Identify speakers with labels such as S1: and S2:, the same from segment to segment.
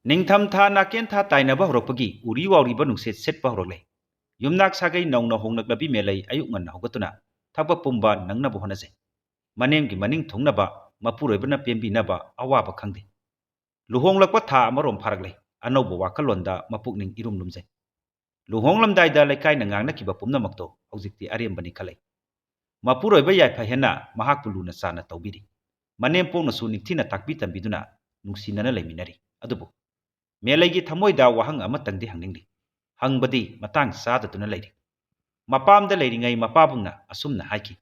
S1: ꯅꯤꯡꯊꯝ ꯊꯥ ꯅꯥꯀꯦꯟ ꯊꯥ ꯇꯥꯏꯅꯕ ꯍꯧꯔꯛꯄꯒꯤ ꯎꯔꯤ ꯋꯥꯎꯔꯤꯕ ꯅꯨꯡꯁꯤꯠ ꯁꯤꯠꯄ ꯍꯧꯔꯛꯂꯦ꯫ ꯌꯨꯝꯅꯥꯛ ꯁꯥꯒꯩ ꯅꯧꯅ ꯍꯣꯡꯂꯛꯂꯕꯤ ꯃꯦꯂꯩ ꯑꯌꯨꯛ ꯉꯟꯅ ꯍꯧꯒꯠꯇꯨꯅ ꯊꯕꯛ ꯄꯨꯝꯕ ꯅꯪꯅꯕ ꯍꯣꯠꯅꯖꯩ꯫ ꯃꯅꯦꯝꯒꯤ ꯃꯅꯤꯡ ꯊꯨꯡꯅꯕ ꯃꯄꯨꯔꯣꯏꯕꯅ ꯄꯦꯟꯕꯤꯅꯕ ꯑꯋꯥꯕ ꯈꯪꯗꯦ꯫ ꯂꯨꯍꯣꯡꯂꯛꯄ ꯊꯥ ꯑꯃꯔꯣꯝ ꯐꯥꯔꯛꯂꯦ꯫ ꯑꯅꯧꯕ ꯋꯥꯈꯜꯂꯣꯟꯗ ꯃꯄꯨꯛꯅꯤꯡ ꯏꯔꯨꯝ ꯂꯨꯝꯖꯩ꯫ ꯂꯨꯍꯣꯡꯂꯝꯗꯥꯏꯗ ꯂꯩꯀꯥꯏꯅ ꯉꯥꯡꯅꯈꯤꯕ ꯄꯨꯝꯅꯃꯛꯇꯣ ꯍꯧꯖꯤꯛꯇꯤ ꯑꯔꯦꯝꯕꯅꯤ ꯈꯜꯂꯦ꯫ ꯃꯄꯨꯔꯣꯏꯕ ꯌꯥꯏꯐꯍꯦꯟꯅ ꯃꯍꯥꯛꯄꯨ ꯂꯨꯅ ꯆꯥꯟꯅ ꯇꯧꯕꯤꯔꯤ꯫ ꯃꯅꯦꯝꯄꯣꯛꯅꯁꯨ ꯅꯤꯡꯊꯤꯅ ꯇꯥꯛꯄꯤ ꯇꯝꯕꯤꯗꯨꯅ ꯅꯨꯡꯁꯤꯅꯅ ꯂꯩꯃꯤꯟꯅꯔꯤ꯫ ꯑꯗꯨꯕꯨ ꯃꯦꯂꯩꯒꯤ ꯊꯃꯣꯏꯗ ꯋꯥꯍꯪ ꯑꯃꯇꯪꯗꯤ ꯍꯪꯅꯤꯡꯂꯤ꯫ ꯍꯪꯕꯗꯤ ꯃꯇꯥꯡ ꯆꯥꯗꯗꯨꯅ ꯂꯩꯔꯤ꯫ ꯃꯄꯥꯝꯗ ꯂꯩꯔꯤꯉꯩ ꯃꯄꯥꯕꯨꯡꯅ ꯑꯁꯨꯝꯅ ꯍꯥꯏꯈꯤ,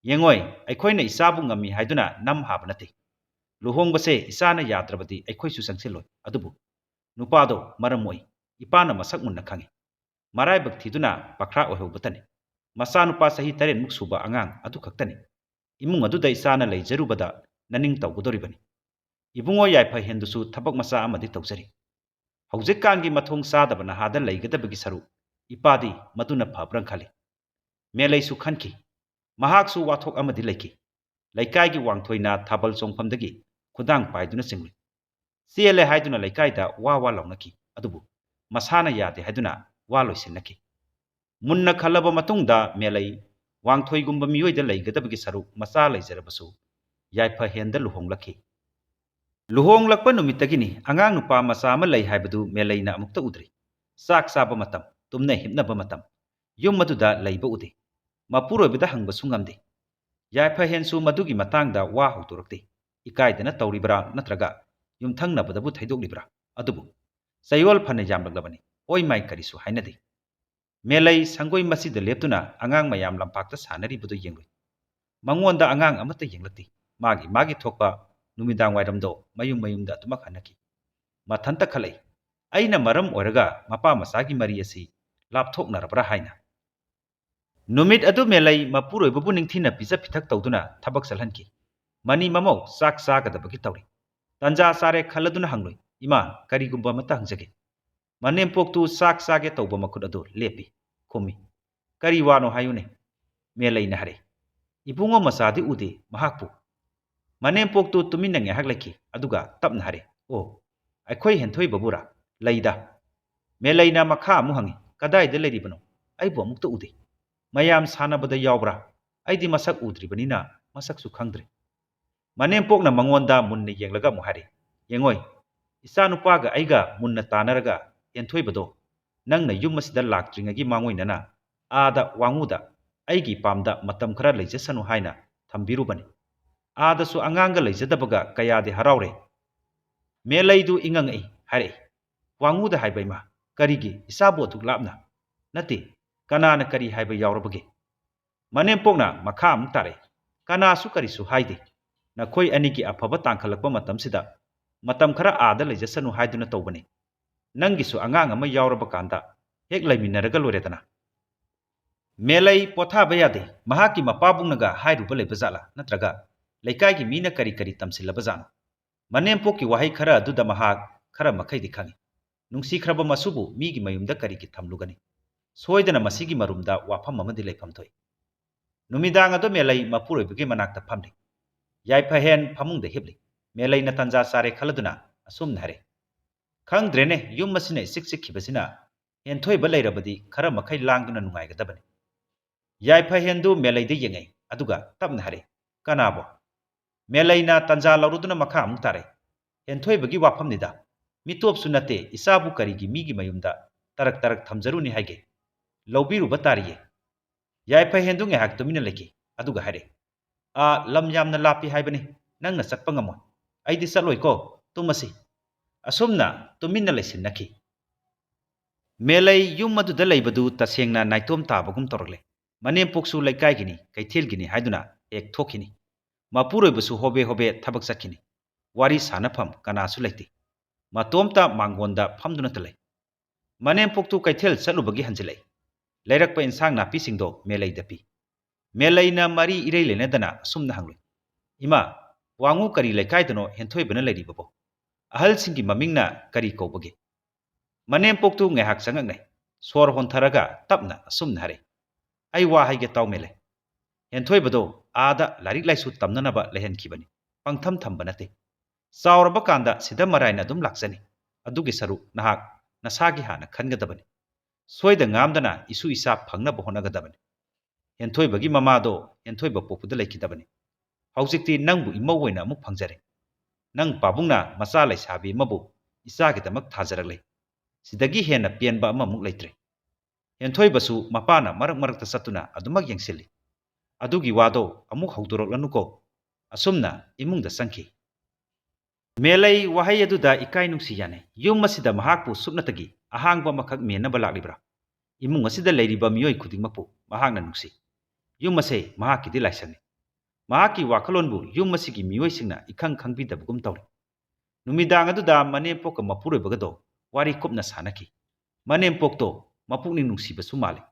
S1: "ꯌꯦꯡꯉꯣꯏ, ꯑꯩꯈꯣꯏꯅ ꯏꯆꯥꯕꯨ ꯉꯝꯃꯤ ꯍꯥꯏꯗꯨꯅ ꯅꯝ ꯍꯥꯕ ꯅꯠꯇꯦ꯫ ꯂꯨꯍꯣꯡꯕꯁꯦ ꯏꯆꯥꯅ ꯌꯥꯗ꯭ꯔꯕꯗꯤ ꯑꯩꯈꯣꯏꯁꯨ ꯆꯪꯁꯤꯜꯂꯣꯏ꯫ ꯑꯗꯨꯕꯨ ꯅꯨꯄꯥꯗꯣ ꯃꯔꯝ ꯃꯣꯛꯏ꯫ ꯏꯄꯥꯅ ꯃꯁꯛ ꯃꯨꯟꯅ ꯈꯪꯏ꯫ ꯃꯔꯥꯏꯕꯛ ꯊꯤꯗꯨꯅ ꯄꯥꯈ꯭ꯔꯥ ꯑꯣꯏꯍꯧꯕꯇꯅꯤ꯫ ꯃꯆꯥꯅꯨꯄꯥ ꯆꯍꯤ 8ꯃꯨꯛ ꯁꯨꯕ ꯑꯉꯥꯡ ꯑꯗꯨꯈꯛꯇꯅꯤ꯫ ꯏꯃꯨꯡ ꯑꯗꯨꯗ ꯏꯆꯥꯅ ꯂꯩꯖꯔꯨꯕꯗ ꯅꯅꯤꯡ ꯇꯧꯒꯗꯣꯔꯤꯕꯅꯤ꯫ ꯏꯕꯨꯡꯉꯣ ꯌꯥꯏꯐꯍꯦꯟꯗꯨꯁꯨ ꯊꯕꯛ ꯃꯆꯥ ꯑꯃꯗꯤ ꯇꯧꯖꯔꯤ꯫ ꯍꯧꯖꯤꯛꯀꯥꯟꯒꯤ ꯃꯊꯣꯡ ꯆꯥꯗꯕ ꯅꯍꯥꯗ ꯂꯩꯒꯗꯕꯒꯤ ꯁꯔꯨꯛ ꯏꯄꯥꯗꯤ ꯃꯗꯨꯅ ꯐꯕ꯭ꯔꯥ ꯈꯜꯂꯤ꯫ ꯃꯦꯂꯩꯁꯨ ꯈꯟꯈꯤ꯫ ꯃꯍꯥꯛꯁꯨ ꯋꯥꯊꯣꯛ ꯑꯃꯗꯤ ꯂꯩꯈꯤ꯫ ꯂꯩꯀꯥꯏꯒꯤ ꯋꯥꯡꯊꯣꯏꯅ ꯊꯥꯕꯜ ꯆꯣꯡꯐꯝꯗꯒꯤ ꯈꯨꯗꯥꯡ ꯄꯥꯏꯗꯨꯅ ꯆꯤꯡꯂꯨꯏ꯫ ꯆꯦꯜꯂꯦ ꯍꯥꯏꯗꯨꯅ ꯂꯩꯀꯥꯏꯗ ꯋꯥ ꯋꯥ ꯂꯥꯎꯅꯈꯤ꯫ ꯑꯗꯨꯕꯨ ꯃꯁꯥꯅ ꯌꯥꯗꯦ ꯍꯥꯏꯗꯨꯅ ꯋꯥ ꯂꯣꯏꯁꯤꯟꯅꯈꯤ꯫ ꯃꯨꯟꯅ ꯈꯜꯂꯕ ꯃꯇꯨꯡꯗ ꯃꯦꯂꯩ ꯋꯥꯡꯊꯣꯏꯒꯨꯝꯕ ꯃꯤꯑꯣꯏꯗ ꯂꯩꯒꯗꯕꯒꯤ ꯁꯔꯨꯛ ꯃꯆꯥ ꯂꯩꯖꯔꯕꯁꯨ ꯌꯥꯏꯐꯍꯦꯟꯗ ꯂꯨꯍꯣꯡꯂꯛꯈꯤ꯫ ꯂꯨꯍꯣꯡꯂꯛꯄ ꯅꯨꯃꯤꯠꯇꯒꯤꯅꯤ ꯑꯉꯥꯡ ꯅꯨꯄꯥ ꯃꯆꯥ ꯑꯃ ꯂꯩ ꯍꯥꯏꯕꯗꯨ ꯃꯦꯂꯩꯅ ꯑꯃꯨꯛꯇ ꯎꯗ꯭ꯔꯤ꯫ ꯆꯥꯛ ꯆꯥꯕ ꯃꯇꯝ, ꯇꯨꯝꯅ ꯍꯤꯞꯅꯕ ꯃꯇꯝ ꯌꯨꯝ ꯑꯗꯨꯗ ꯂꯩꯕ ꯎꯗꯦ꯫ ꯃꯄꯨꯔꯣꯏꯕꯗ ꯍꯪꯕꯁꯨ ꯉꯝꯗꯦ꯫ ꯌꯥꯏꯐꯍꯦꯟꯁꯨ ꯃꯗꯨꯒꯤ ꯃꯇꯥꯡꯗ ꯋꯥ ꯍꯧꯗꯣꯔꯛꯇꯦ꯫ ꯏꯀꯥꯏꯗꯅ ꯇꯧꯔꯤꯕ꯭ꯔꯥ ꯅꯠꯇ꯭ꯔꯒ ꯌꯨꯝꯊꯪꯅꯕꯗꯕꯨ ꯊꯩꯗꯣꯛꯂꯤꯕ꯭ꯔꯥ? ꯑꯗꯨꯕꯨ ꯆꯌꯣꯜ ꯐꯅ ꯌꯥꯝꯂꯛꯂꯕꯅꯤ꯫ ꯑꯣꯏ ꯃꯥꯏ ꯀꯔꯤꯁꯨ ꯍꯥꯏꯅꯗꯦ꯫ ꯃꯦꯂꯩ ꯁꯪꯒꯣꯏ ꯃꯆꯤꯗ ꯂꯦꯞꯇꯨꯅ ꯑꯉꯥꯡ ꯃꯌꯥꯝ ꯂꯝꯄꯥꯛꯇ ꯁꯥꯟꯅꯔꯤꯕꯗꯨ ꯌꯦꯡꯂꯨꯏ꯫ ꯃꯉꯣꯟꯗ ꯑꯉꯥꯡ ꯑꯃꯠꯇ ꯌꯦꯡꯂꯛꯇꯦ꯫ ꯃꯥꯒꯤ ꯊꯣꯛꯄ ꯅꯨꯃꯤꯗꯥꯡ ꯋꯥꯏꯔꯝꯗꯣ ꯃꯌꯨꯝ ꯃꯌꯨꯝꯗ ꯑꯗꯨꯃꯛ ꯍꯟꯅꯈꯤ꯫ ꯃꯊꯟꯇ ꯈꯜꯂꯛꯏ, ꯑꯩꯅ ꯃꯔꯝ ꯑꯣꯏꯔꯒ ꯃꯄꯥ ꯃꯆꯥꯒꯤ ꯃꯔꯤ ꯑꯁꯤ ꯂꯥꯞꯊꯣꯛꯅꯔꯕ꯭ꯔꯥ ꯍꯥꯏꯅ꯫ ꯅꯨꯃꯤꯠ ꯑꯗꯨ ꯃꯦꯂꯩ ꯃꯄꯨꯔꯣꯏꯕꯕꯨ ꯅꯤꯡꯊꯤꯅ ꯄꯤꯖ ꯄꯤꯊꯛ ꯇꯧꯗꯨꯅ ꯊꯕꯛ ꯆꯠꯍꯟꯈꯤ꯫ ꯃꯅꯤ ꯃꯃꯧ ꯆꯥꯛ ꯆꯥꯒꯗꯕꯒꯤ ꯇꯧꯔꯤ꯫ ꯇꯟꯖꯥ ꯆꯥꯔꯦ ꯈꯜꯂꯗꯨꯅ ꯍꯪꯂꯨꯏ, "ꯏꯃꯥ, ꯀꯔꯤꯒꯨꯝꯕ ꯑꯃꯠꯇ ꯍꯪꯖꯒꯦ"꯫ ꯃꯅꯦꯝꯄꯣꯛꯇꯨ ꯆꯥꯛ ꯆꯥꯒꯦ ꯇꯧꯕ ꯃꯈꯨꯠ ꯑꯗꯨ ꯂꯦꯞꯄꯤ꯫ ꯈꯨꯝꯃꯤ, "ꯀꯔꯤ ꯋꯥꯅꯣ ꯍꯥꯏꯌꯨꯅꯦ"꯫ ꯃꯦꯂꯩꯅ ꯍꯥꯏꯔꯦ, "ꯏꯕꯨꯡꯉꯣ ꯃꯆꯥꯗꯤ ꯎꯗꯦ, ꯃꯍꯥꯛꯄꯨ"꯫ ꯃꯅꯦꯝꯄꯣꯛꯇꯨ ꯇꯨꯃꯤꯟꯅ ꯉꯥꯏꯍꯥꯛ ꯂꯩꯈꯤ꯫ ꯑꯗꯨꯒ ꯇꯞꯅ ꯍꯥꯏꯔꯦ, "ꯑꯣ, ꯑꯩꯈꯣꯏ ꯍꯦꯟꯊꯣꯏꯕꯕꯨꯔꯥ? ꯂꯩꯗ"꯫ ꯃꯦꯂꯩꯅ ꯃꯈꯥ ꯑꯃꯨꯛ ꯍꯪꯉꯤ, "ꯀꯗꯥꯏꯗ ꯂꯩꯔꯤꯕꯅꯣ? ꯑꯩꯕꯨ ꯑꯃꯨꯛꯇ ꯎꯗꯦ꯫ ꯃꯌꯥꯝ ꯁꯥꯟꯅꯕꯗ ꯌꯥꯎꯕ꯭ꯔꯥ? ꯑꯩꯗꯤ ꯃꯁꯛ ꯎꯗ꯭ꯔꯤꯕꯅꯤꯅ ꯃꯁꯛꯁꯨ ꯈꯪꯗ꯭ꯔꯦ"꯫ ꯃꯅꯦꯝꯄꯣꯛꯅ ꯃꯉꯣꯟꯗ ꯃꯨꯟꯅ ꯌꯦꯡꯂꯒ ꯑꯃꯨꯛ ꯍꯥꯏꯔꯦ, "ꯌꯦꯡꯉꯣꯏ, ꯏꯆꯥꯅꯨꯄꯥꯒ ꯑꯩꯒ ꯃꯨꯟꯅ ꯇꯥꯟꯅꯔꯒ ꯍꯦꯟꯊꯣꯏꯕꯗꯣ ꯅꯪꯅ ꯌꯨꯝ ꯑꯁꯤꯗ ꯂꯥꯛꯇ꯭ꯔꯤꯉꯩꯒꯤ ꯃꯥꯡꯑꯣꯏꯅꯅ ꯑꯥꯗ ꯋꯥꯡꯉꯨꯗ ꯑꯩꯒꯤ ꯏꯄꯥꯝꯗ ꯃꯇꯝ ꯈꯔ ꯂꯩꯖꯁꯅꯨ ꯍꯥꯏꯅ ꯊꯝꯕꯤꯔꯨꯕꯅꯤ꯫ ꯑꯥꯗꯁꯨ ꯑꯉꯥꯡꯒ ꯂꯩꯖꯗꯕꯒ ꯀꯌꯥꯗꯤ ꯍꯔꯥꯎꯔꯦ"꯫ ꯃꯦꯂꯩꯗꯨ ꯏꯉꯛꯉꯛꯏ꯫ ꯍꯥꯏꯔꯛꯏ, "ꯋꯥꯡꯉꯨꯗ ꯍꯥꯏꯕ ꯏꯃꯥ? ꯀꯔꯤꯒꯤ ꯏꯆꯥꯕꯨ ꯑꯗꯨꯛ ꯂꯥꯞꯅ? ꯅꯠꯇꯦ, ꯀꯅꯥꯅ ꯀꯔꯤ ꯍꯥꯏꯕ ꯌꯥꯎꯔꯕꯒꯦ"꯫ ꯃꯅꯦꯝꯄꯣꯛꯅ ꯃꯈꯥ ꯑꯃꯨꯛ ꯇꯥꯔꯛꯏ, "ꯀꯅꯥꯁꯨ ꯀꯔꯤꯁꯨ ꯍꯥꯏꯗꯦ꯫ ꯅꯈꯣꯏ ꯑꯅꯤꯒꯤ ꯑꯐꯕ ꯇꯥꯡꯈꯠꯂꯛꯄ ꯃꯇꯝꯁꯤꯗ ꯃꯇꯝ ꯈꯔ ꯑꯥꯗ ꯂꯩꯖꯁꯅꯨ ꯍꯥꯏꯗꯨꯅ ꯇꯧꯕꯅꯤ꯫ ꯅꯪꯒꯤꯁꯨ ꯑꯉꯥꯡ ꯑꯃ ꯌꯥꯎꯔꯕ ꯀꯥꯟꯗ ꯍꯦꯛ ꯂꯩꯃꯤꯟꯅꯔꯒ ꯂꯣꯏꯔꯦꯗꯅ"꯫ ꯃꯦꯂꯩ ꯄꯣꯊꯥꯕ ꯌꯥꯗꯦ꯫ ꯃꯍꯥꯛꯀꯤ ꯃꯄꯥꯕꯨꯡꯅꯒ ꯍꯥꯏꯔꯨꯕ ꯂꯩꯕꯖꯥꯠꯂꯥ ꯅꯠꯇ꯭ꯔꯒ ꯂꯩꯀꯥꯏꯒꯤ ꯃꯤꯅ ꯀꯔꯤ ꯀꯔꯤ ꯇꯝꯁꯤꯜꯂꯕꯖꯥꯠꯅꯣ? ꯃꯅꯦꯝꯄꯣꯛꯀꯤ ꯋꯥꯍꯩ ꯈꯔ ꯑꯗꯨꯗ ꯃꯍꯥꯛ ꯈꯔ ꯃꯈꯩꯗꯤ ꯈꯪꯏ꯫ ꯅꯨꯡꯁꯤꯈ꯭ꯔꯕ ꯃꯁꯨꯕꯨ ꯃꯤꯒꯤ ꯃꯌꯨꯝꯗ ꯀꯔꯤꯒꯤ ꯊꯝꯂꯨꯒꯅꯤ? ꯁꯣꯏꯗꯅ ꯃꯁꯤꯒꯤ ꯃꯔꯨꯝꯗ ꯋꯥꯐꯝ ꯑꯃꯗꯤ ꯂꯩꯐꯝ ꯊꯣꯛꯏ꯫ ꯅꯨꯃꯤꯗꯥꯡ ꯑꯗꯨ ꯃꯦꯂꯩ ꯃꯄꯨꯔꯣꯏꯕꯒꯤ ꯃꯅꯥꯛꯇ ꯐꯝꯂꯤ꯫ ꯌꯥꯏꯐꯍꯦꯟ ꯐꯃꯨꯡꯗ ꯍꯤꯞꯂꯤ꯫ ꯃꯦꯂꯩꯅ ꯇꯟꯖꯥ ꯆꯥꯔꯦ ꯈꯜꯂꯗꯨꯅ ꯑꯁꯨꯝꯅ ꯍꯥꯏꯔꯦ, "ꯈꯪꯗ꯭ꯔꯦꯅꯦ, ꯌꯨꯝ ꯑꯁꯤꯅ ꯏꯆꯤꯛ ꯆꯤꯛꯈꯤꯕꯁꯤꯅ ꯍꯦꯟꯊꯣꯏꯕ ꯂꯩꯔꯕꯗꯤ ꯈꯔ ꯃꯈꯩ ꯂꯥꯡꯗꯨꯅ ꯅꯨꯡꯉꯥꯏꯒꯗꯕꯅꯤ"꯫ ꯌꯥꯏꯐꯍꯦꯟꯗꯨ ꯃꯦꯂꯩꯗ ꯌꯦꯡꯉꯛꯏ꯫ ꯑꯗꯨꯒ ꯇꯞꯅ ꯍꯥꯏꯔꯦ, "ꯀꯅꯥꯕꯣ"꯫ ꯃꯦꯂꯩꯅ ꯇꯟꯖꯥ ꯂꯧꯔꯗꯨꯅ ꯃꯈꯥ ꯑꯃꯨꯛ ꯇꯥꯔꯛꯏ, "ꯍꯦꯟꯊꯣꯏꯕꯒꯤ ꯋꯥꯐꯝꯅꯤꯗ꯫ ꯃꯤꯇꯣꯞꯁꯨ ꯅꯠꯇꯦ, ꯏꯆꯥꯕꯨ ꯀꯔꯤꯒꯤ ꯃꯤꯒꯤ ꯃꯌꯨꯝꯗ ꯇꯔꯛ ꯇꯔꯛ ꯊꯝꯖꯔꯨꯅꯤ ꯍꯥꯏꯒꯦ? ꯂꯧꯕꯤꯔꯨꯕ ꯇꯥꯔꯤꯌꯦ"꯫ ꯌꯥꯏꯐꯍꯦꯟꯗꯨ ꯉꯥꯏꯍꯥꯛ ꯇꯨꯃꯤꯟꯅ ꯂꯩꯈꯤ꯫ ꯑꯗꯨꯒ ꯍꯥꯏꯔꯦ, "ꯂꯝ ꯌꯥꯝꯅ ꯂꯥꯞꯄꯤ ꯍꯥꯏꯕꯅꯤ꯫ ꯅꯪꯅ ꯆꯠꯄ ꯉꯝꯃꯣꯏ꯫ ꯑꯩꯗꯤ ꯆꯠꯂꯣꯏꯀꯣ, ꯇꯨꯝꯃꯁꯤ"꯫ ꯑꯁꯨꯝꯅ ꯇꯨꯃꯤꯟꯅ ꯂꯩꯁꯤꯟꯅꯈꯤ꯫ ꯃꯦꯂꯩ ꯌꯨꯝ ꯑꯗꯨꯗ ꯂꯩꯕꯗꯨ ꯇꯁꯦꯡꯅ ꯅꯥꯏꯇꯣꯝ ꯇꯥꯕꯒꯨꯝ ꯇꯧꯔꯛꯂꯦ꯫ ꯃꯅꯦꯝꯄꯣꯛꯁꯨ ꯂꯩꯀꯥꯏꯒꯤꯅꯤ, ꯀꯩꯊꯦꯜꯒꯤꯅꯤ ꯍꯥꯏꯗꯨꯅ ꯍꯦꯛ ꯊꯣꯛꯈꯤꯅꯤ꯫ ꯃꯄꯨꯔꯣꯏꯕꯁꯨ ꯍꯣꯕꯦ ꯍꯣꯕꯦ ꯊꯕꯛ ꯆꯠꯈꯤꯅꯤ꯫ ꯋꯥꯔꯤ ꯁꯥꯅꯐꯝ ꯀꯅꯥꯁꯨ ꯂꯩꯇꯦ꯫ ꯃꯇꯣꯝꯇ ꯃꯥꯡꯒꯣꯟꯗ ꯐꯝꯗꯨꯅꯇ ꯂꯩ꯫ ꯃꯅꯦꯝꯄꯣꯛꯇꯨ ꯀꯩꯊꯦꯜ ꯆꯠꯂꯨꯕꯒꯤ ꯍꯟꯖꯤꯜꯂꯛꯏ꯫ ꯂꯩꯔꯛꯄ ꯏꯟꯁꯥꯡ ꯅꯥꯄꯤꯁꯤꯡꯗꯣ ꯃꯦꯂꯩꯗ ꯄꯤ꯫ ꯃꯦꯂꯩꯅ ꯃꯔꯤ ꯏꯔꯩ ꯂꯩꯅꯗꯅ ꯑꯁꯨꯝꯅ ꯍꯪꯂꯨꯏ, "ꯏꯃꯥ, ꯋꯥꯡꯉꯨ ꯀꯔꯤ ꯂꯩꯀꯥꯏꯗꯅꯣ ꯍꯦꯟꯊꯣꯏꯕꯅ ꯂꯩꯔꯤꯕꯕꯣ? ꯑꯍꯜꯁꯤꯡꯒꯤ ꯃꯃꯤꯡꯅ ꯀꯔꯤ ꯀꯧꯕꯒꯦ"꯫ ꯃꯅꯦꯝꯄꯣꯛꯇꯨ ꯉꯥꯏꯍꯥꯛ ꯆꯉꯛꯅꯩ꯫ ꯁꯣꯔ ꯍꯣꯟꯊꯔꯒ ꯇꯞꯅ ꯑꯁꯨꯝꯅ ꯍꯥꯏꯔꯦ, "ꯑꯩ ꯋꯥ ꯍꯥꯏꯒꯦ ꯇꯥꯎ ꯃꯦꯂꯩ꯫ ꯍꯦꯟꯊꯣꯏꯕꯗꯣ ꯑꯥꯗ ꯂꯥꯏꯔꯤꯛ ꯂꯥꯏꯁꯨ ꯇꯝꯅꯅꯕ ꯂꯩꯍꯟꯈꯤꯕꯅꯤ, ꯄꯪꯊꯝ ꯊꯝꯕ ꯅꯠꯇꯦ꯫ ꯆꯥꯎꯔꯕ ꯀꯥꯟꯗ ꯁꯤꯗ ꯃꯔꯥꯏꯅ ꯑꯗꯨꯝ ꯂꯥꯛꯆꯅꯤ꯫ ꯑꯗꯨꯒꯤ ꯁꯔꯨꯛ ꯅꯍꯥꯛ ꯅꯁꯥꯒꯤ ꯍꯥꯟꯅ ꯈꯟꯒꯗꯕꯅꯤ꯫ ꯁꯣꯏꯗ ꯉꯥꯝꯗꯅ ꯏꯁꯨ ꯏꯁꯥ ꯐꯪꯅꯕ ꯍꯣꯠꯅꯒꯗꯕꯅꯤ꯫ ꯍꯦꯟꯊꯣꯏꯕꯒꯤ ꯃꯃꯥꯗꯣ ꯍꯦꯟꯊꯣꯏꯕ ꯄꯣꯛꯄꯗ ꯂꯩꯈꯤꯗꯕꯅꯤ꯫ ꯍꯧꯖꯤꯛꯇꯤ ꯅꯪꯕꯨ ꯏꯃꯧ ꯑꯣꯏꯅ ꯑꯃꯨꯛ ꯐꯪꯖꯔꯦ꯫ ꯅꯪ ꯄꯥꯕꯨꯡꯅ ꯃꯆꯥ ꯂꯩꯁꯥꯕꯤ ꯑꯃꯕꯨ ꯏꯆꯥꯒꯤꯗꯃꯛ ꯊꯥꯖꯔꯛꯂꯦ꯫ ꯁꯤꯗꯒꯤ ꯍꯦꯟꯅ ꯄꯦꯟꯕ ꯑꯃꯃꯨꯛ ꯂꯩꯇ꯭ꯔꯦ꯫ ꯍꯦꯟꯊꯣꯏꯕꯁꯨ ꯃꯄꯥꯅ ꯃꯔꯛ ꯃꯔꯛꯇ ꯆꯠꯇꯨꯅ ꯑꯗꯨꯃꯛ ꯌꯦꯡꯁꯤꯜꯂꯤ꯫ ꯑꯗꯨꯒꯤ ꯋꯥꯗꯣ ꯑꯃꯨꯛ ꯍꯧꯗꯣꯔꯛꯂꯅꯨꯀꯣ꯫ ꯑꯁꯨꯝꯅ ꯏꯃꯨꯡꯗ ꯆꯪꯈꯤ꯫ ꯃꯦꯂꯩ ꯋꯥꯍꯩ ꯑꯗꯨꯗ ꯏꯀꯥꯏ ꯅꯨꯡꯁꯤ ꯌꯥꯅꯩ꯫ ꯌꯨꯝ ꯑꯁꯤꯗ ꯃꯍꯥꯛꯄꯨ ꯁꯨꯞꯅꯇꯒꯤ ꯑꯍꯥꯡꯕ ꯑꯃꯈꯛ ꯃꯦꯟꯅꯕ ꯂꯥꯛꯂꯤꯕ꯭ꯔꯥ? ꯏꯃꯨꯡ ꯑꯁꯤꯗ ꯂꯩꯔꯤꯕ ꯃꯤꯑꯣꯏ ꯈꯨꯗꯤꯡꯃꯛꯄꯨ ꯃꯍꯥꯛꯅ ꯅꯨꯡꯁꯤ꯫ ꯌꯨꯝ ꯑꯁꯤ ꯃꯍꯥꯛꯀꯤꯗꯤ ꯂꯥꯏꯁꯪꯅꯤ꯫ ꯃꯍꯥꯛꯀꯤ ꯋꯥꯈꯜꯂꯣꯟꯕꯨ ꯌꯨꯝ ꯑꯁꯤꯒꯤ ꯃꯤꯑꯣꯏꯁꯤꯡꯅ ꯏꯈꯪ ꯈꯪꯕꯤꯗꯕꯒꯨꯝ ꯇꯧꯔꯤ꯫ ꯅꯨꯃꯤꯗꯥꯡ ꯑꯗꯨꯗ ꯃꯅꯦꯝꯄꯣꯛꯀ ꯃꯄꯨꯔꯣꯏꯕꯒꯗꯣ ꯋꯥꯔꯤ ꯀꯨꯞꯅ ꯁꯥꯟꯅꯈꯤ꯫ ꯃꯅꯦꯝꯄꯣꯛꯇꯣ ꯃꯄꯨꯛꯅꯤꯡ ꯅꯨꯡꯁꯤꯕꯁꯨ ꯃꯥꯜꯂꯤ꯫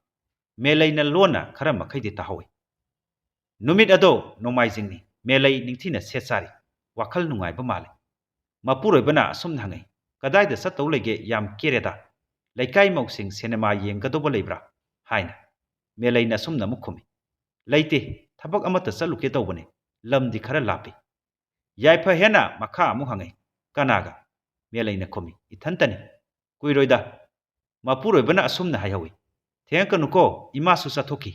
S1: ꯃꯦꯂꯩꯅ ꯂꯣꯟꯅ ꯈꯔ ꯃꯈꯩꯗꯤ ꯇꯥꯍꯧꯏ꯫ ꯅꯨꯃꯤꯠ ꯑꯗꯣ ꯅꯣꯡꯃꯥꯏꯖꯤꯡꯅꯤ꯫ ꯃꯦꯂꯩ ꯅꯤꯡꯊꯤꯅ ꯁꯦꯠ ꯆꯥꯔꯤ꯫ ꯋꯥꯈꯜ ꯅꯨꯡꯉꯥꯏꯕ ꯃꯥꯜꯂꯤ꯫ ꯃꯄꯨꯔꯣꯏꯕꯅ ꯑꯁꯨꯝꯅ ꯍꯪꯉꯤ, ꯀꯗꯥꯏꯗ ꯆꯠꯇꯧ ꯂꯩꯒꯦ? ꯌꯥꯝ ꯀꯦꯔꯦꯗ꯫ ꯂꯩꯀꯥꯏ ꯃꯧꯁꯤꯡ ꯁꯤꯅꯦꯃꯥ ꯌꯦꯡꯒꯗꯧꯕ ꯂꯩꯕ꯭ꯔꯥ? ꯍꯥꯏꯅ꯫ ꯃꯦꯂꯩꯅ ꯑꯁꯨꯝꯅ ꯑꯃꯨꯛ ꯈꯨꯝꯃꯤ, ꯂꯩꯇꯦ, ꯊꯕꯛ ꯑꯃꯠꯇ ꯆꯠꯂꯨꯒꯦ ꯇꯧꯕꯅꯤ꯫ ꯂꯝꯗꯤ ꯈꯔ ꯂꯥꯞꯄꯤ꯫ ꯌꯥꯏꯐ ꯍꯦꯟꯅ ꯃꯈꯥ ꯑꯃꯨꯛ ꯍꯪꯉꯤ, ꯀꯅꯥꯒ? ꯃꯦꯂꯩꯅ ꯈꯨꯝꯃꯤ, ꯏꯊꯟꯇꯅꯤ꯫ ꯀꯨꯏꯔꯣꯏꯗ꯫ ꯃꯄꯨꯔꯣꯏꯕꯅ ꯑꯁꯨꯝꯅ ꯍꯥꯏꯍꯧꯏ, ꯊꯦꯡꯉꯛꯀꯅꯨꯀꯣ, ꯏꯃꯥꯁꯨ ꯆꯠꯊꯣꯛꯈꯤ꯫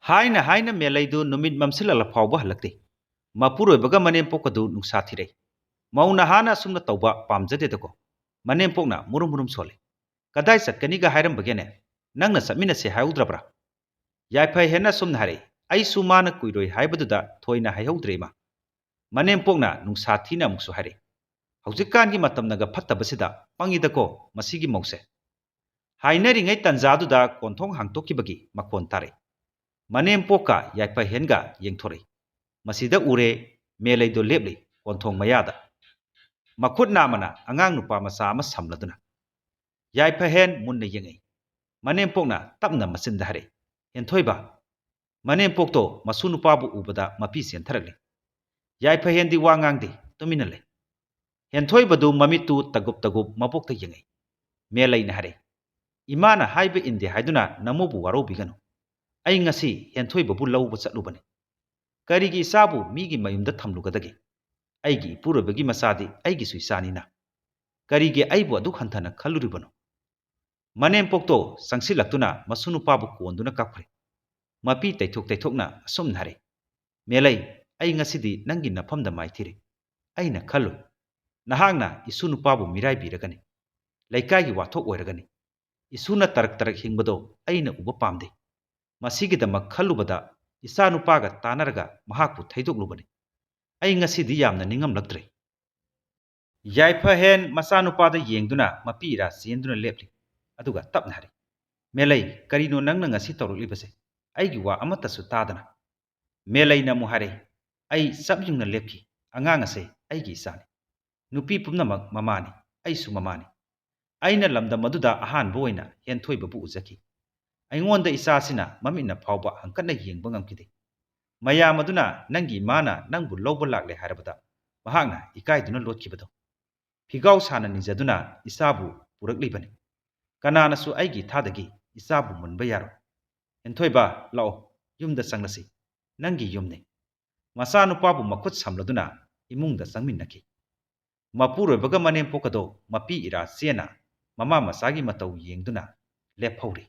S1: ꯍꯥꯏꯅ ꯍꯥꯏꯅ ꯃꯦꯂꯩꯗꯨ ꯅꯨꯃꯤꯠ ꯃꯝꯁꯤꯜꯂꯛꯂ ꯐꯥꯎꯕ ꯍꯜꯂꯛꯇꯦ꯫ ꯃꯄꯨꯔꯣꯏꯕꯒ ꯃꯅꯦꯝꯄꯣꯛꯀꯗꯨ ꯅꯨꯡꯁꯥ ꯊꯤꯔꯛꯏ꯫ ꯃꯧ ꯅꯍꯥꯅ ꯑꯁꯨꯝꯅ ꯇꯧꯕ ꯄꯥꯝꯖꯗꯦꯗꯀꯣ꯫ ꯃꯅꯦꯝꯄꯣꯛꯅ ꯃꯨꯔꯨꯝ ꯃꯨꯔꯨꯝ ꯁꯣꯜꯂꯤ꯫ ꯀꯗꯥꯏ ꯆꯠꯀꯅꯤꯒ ꯍꯥꯏꯔꯝꯕꯒꯦꯅꯦ? ꯅꯪꯅ ꯆꯠꯃꯤꯟꯅꯁꯦ ꯍꯥꯏꯍꯧꯗ꯭ꯔꯕ꯭ꯔꯥ? ꯌꯥꯏꯐ ꯍꯦꯟꯅ ꯑꯁꯨꯝꯅ ꯍꯥꯏꯔꯛꯏ, ꯑꯩꯁꯨ ꯃꯥꯅ ꯀꯨꯏꯔꯣꯏ ꯍꯥꯏꯕꯗꯨꯗ ꯊꯣꯏꯅ ꯍꯥꯏꯍꯧꯗ꯭ꯔꯦ ꯏꯃꯥ꯫ ꯃꯅꯦꯝꯄꯣꯛꯅ ꯅꯨꯡꯁꯥ ꯊꯤꯅ ꯑꯃꯨꯛꯁꯨ ꯍꯥꯏꯔꯛꯏ, ꯍꯧꯖꯤꯛꯀꯥꯟꯒꯤ ꯃꯇꯝꯅꯒ ꯐꯠꯇꯕꯁꯤꯗ ꯄꯪꯉꯤꯗꯀꯣ ꯃꯁꯤꯒꯤ ꯃꯧꯁꯦ꯫ ꯍꯥꯏꯅꯔꯤꯉꯩ ꯇꯟꯖꯥꯗꯨꯗ ꯀꯣꯟꯊꯣꯡ ꯍꯥꯡꯇꯣꯛꯈꯤꯕꯒꯤ ꯃꯈꯣꯟ ꯇꯥꯔꯛꯏ꯫ ꯃꯅꯦꯝꯄꯣꯛꯀ ꯌꯥꯏꯐ ꯍꯦꯟꯒ ꯌꯦꯡꯊꯣꯔꯛꯏ꯫ ꯃꯁꯤꯗ ꯎꯔꯦ ꯃꯦꯂꯩꯗꯣ ꯂꯦꯞꯂꯤ ꯀꯣꯟꯊꯣꯡ ꯃꯌꯥꯗ, ꯃꯈꯨꯠ ꯅꯥꯝꯃꯅ ꯑꯉꯥꯡ ꯅꯨꯄꯥ ꯃꯆꯥ ꯑꯃ ꯁꯝꯂꯗꯨꯅ꯫ ꯌꯥꯏꯐ ꯍꯦꯟ ꯃꯨꯟꯅ ꯌꯦꯡꯉꯛꯏ꯫ ꯃꯅꯦꯝꯄꯣꯛꯅ ꯇꯞꯅ ꯃꯆꯤꯟꯗ ꯍꯥꯏꯔꯛꯏ, ꯍꯦꯟꯊꯣꯏꯕ꯫ ꯃꯅꯦꯝꯄꯣꯛꯇꯣ ꯃꯁꯨ ꯅꯨꯄꯥꯕꯨ ꯎꯕꯗ ꯃꯄꯤ ꯆꯦꯟꯊꯔꯛꯂꯤ꯫ ꯌꯥꯏꯐ ꯍꯦꯟꯗꯤ ꯋꯥ ꯉꯥꯡꯗꯦ, ꯇꯨꯃꯤꯟꯅ ꯂꯩ꯫ ꯍꯦꯟꯊꯣꯏꯕꯗꯨ ꯃꯃꯤꯠꯇꯨ ꯇꯒꯨꯞ ꯇꯒꯨꯞ ꯃꯕꯣꯛꯇ ꯌꯦꯡꯉꯛꯏ꯫ ꯃꯦꯂꯩꯅ ꯍꯥꯏꯔꯛꯏ, ꯏꯃꯥꯅ ꯍꯥꯏꯕ ꯏꯟꯗꯦ ꯍꯥꯏꯗꯨꯅ ꯅꯃꯧꯕꯨ ꯋꯥꯔꯧꯕꯤꯒꯅꯨ꯫ ꯑꯩ ꯉꯁꯤ ꯍꯦꯟꯊꯣꯏꯕꯕꯨ ꯂꯧꯕ ꯆꯠꯂꯨꯕꯅꯤ꯫ ꯀꯔꯤꯒꯤ ꯏꯆꯥꯕꯨ ꯃꯤꯒꯤ ꯃꯌꯨꯝꯗ ꯊꯝꯂꯨꯒꯗꯒꯦ? ꯑꯩꯒꯤ ꯏꯄꯨꯔꯣꯏꯕꯒꯤ ꯃꯆꯥꯗꯤ ꯑꯩꯒꯤꯁꯨ ꯏꯆꯥꯅꯤꯅ꯫ ꯀꯔꯤꯒꯤ ꯑꯩꯕꯨ ꯑꯗꯨꯛ ꯍꯟꯊꯅ ꯈꯜꯂꯨꯔꯤꯕꯅꯣ? ꯃꯅꯦꯝꯄꯣꯛꯇꯣ ꯆꯪꯁꯤꯜꯂꯛꯇꯨꯅ ꯃꯁꯨ ꯅꯨꯄꯥꯕꯨ ꯀꯣꯟꯗꯨꯅ ꯀꯞꯈ꯭ꯔꯦ꯫ ꯃꯄꯤ ꯇꯩꯊꯣꯛ ꯇꯩꯊꯣꯛꯅ ꯑꯁꯨꯝꯅ ꯍꯥꯏꯔꯛꯏ, ꯃꯦꯂꯩ, ꯑꯩ ꯉꯁꯤꯗꯤ ꯅꯪꯒꯤ ꯅꯐꯝꯗ ꯃꯥꯏꯊꯤꯔꯦ꯫ ꯑꯩꯅ ꯈꯜꯂꯨꯏ, ꯅꯍꯥꯛꯅ ꯏꯁꯨ ꯅꯨꯄꯥꯕꯨ ꯃꯤꯔꯥꯏꯕꯤꯔꯒꯅꯤ, ꯂꯩꯀꯥꯏꯒꯤ ꯋꯥꯊꯣꯛ ꯑꯣꯏꯔꯒꯅꯤ꯫ ꯏꯁꯨꯅ ꯇꯔꯛ ꯇꯔꯛ ꯍꯤꯡꯕꯗꯣ ꯑꯩꯅ ꯎꯕ ꯄꯥꯝꯗꯦ꯫ ꯃꯁꯤꯒꯤꯗꯃꯛ ꯈꯜꯂꯨꯕꯗ ꯏꯆꯥ ꯅꯨꯄꯥꯒ ꯇꯥꯟꯅꯔꯒ ꯃꯍꯥꯛꯄꯨ ꯊꯩꯗꯣꯛꯂꯨꯕꯅꯤ꯫ ꯑꯩ ꯉꯁꯤꯗꯤ ꯌꯥꯝꯅ ꯅꯤꯡꯉꯝꯂꯛꯇ꯭ꯔꯦ꯫ ꯌꯥꯏꯐ ꯍꯦꯟ ꯃꯆꯥꯅꯨꯄꯥꯗ ꯌꯦꯡꯗꯨꯅ ꯃꯄꯤ ꯏꯔꯥ ꯆꯦꯟꯗꯨꯅ ꯂꯦꯞꯂꯤ꯫ ꯑꯗꯨꯒ ꯇꯞꯅ ꯍꯥꯏꯔꯤ, ꯃꯦꯂꯩ, ꯀꯔꯤꯅꯣ ꯅꯪꯅ ꯉꯁꯤ ꯇꯧꯔꯛꯂꯤꯕꯁꯦ? ꯑꯩꯒꯤ ꯋꯥ ꯑꯃꯠꯇꯁꯨ ꯇꯥꯗꯅ꯫ ꯃꯦꯂꯩꯅ ꯑꯃꯨꯛ ꯍꯥꯏꯔꯛꯏ, ꯑꯩ ꯆꯞ ꯌꯨꯡꯅ ꯂꯦꯞꯈꯤ꯫ ꯑꯉꯥꯡ ꯑꯁꯦ ꯑꯩꯒꯤ ꯏꯆꯥꯅꯤ꯫ ꯅꯨꯄꯤ ꯄꯨꯝꯅꯃꯛ ꯃꯃꯥꯅꯤ, ꯑꯩꯁꯨ ꯃꯃꯥꯅꯤ꯫ ꯑꯩꯅ ꯂꯝꯗꯝ ꯑꯗꯨꯗ ꯑꯍꯥꯟꯕ ꯑꯣꯏꯅ ꯍꯦꯟꯊꯣꯏꯕꯕꯨ ꯎꯖꯈꯤ꯫ ꯑꯩꯉꯣꯟꯗ ꯏꯆꯥꯁꯤꯅ ꯃꯃꯤꯠꯅ ꯐꯥꯎꯕ ꯍꯪꯀꯠꯅ ꯌꯦꯡꯕ ꯉꯝꯈꯤꯗꯦ꯫ ꯃꯌꯥꯝ ꯑꯗꯨꯅ ꯅꯪꯒꯤ ꯏꯃꯥꯅ ꯅꯪꯕꯨ ꯂꯧꯕ ꯂꯥꯛꯂꯦ ꯍꯥꯏꯔꯕꯗ ꯃꯍꯥꯛꯅ ꯏꯀꯥꯏꯗꯨꯅ ꯂꯣꯠꯈꯤꯕꯗꯣ꯫ ꯐꯤꯒꯥꯎ ꯁꯥꯅ ꯅꯤꯖꯗꯨꯅ ꯏꯆꯥꯕꯨ ꯄꯨꯔꯛꯂꯤꯕꯅꯤ꯫ ꯀꯅꯥꯅꯁꯨ ꯑꯩꯒꯤ ꯏꯊꯥꯗꯒꯤ ꯏꯆꯥꯕꯨ ꯃꯨꯟꯕ ꯌꯥꯔꯣꯏ꯫ ꯍꯦꯟꯊꯣꯏꯕ, ꯂꯥꯛꯑꯣ, ꯌꯨꯝꯗ ꯆꯪꯂꯁꯤ꯫ ꯅꯪꯒꯤ ꯌꯨꯝꯅꯤ꯫ ꯃꯆꯥꯅꯨꯄꯥꯕꯨ ꯃꯈꯨꯠ ꯁꯝꯂꯗꯨꯅ ꯏꯃꯨꯡꯗ ꯆꯪꯃꯤꯟꯅꯈꯤ꯫ ꯃꯄꯨꯔꯣꯏꯕꯒ ꯃꯅꯦꯝꯄꯣꯛꯀꯗꯣ ꯃꯄꯤ ꯏꯔꯥ ꯆꯦꯟꯅ ꯃꯃꯥ ꯃꯆꯥꯒꯤ ꯃꯇꯧ ꯌꯦꯡꯗꯨꯅ ꯂꯦꯞꯍꯧꯔꯤ꯫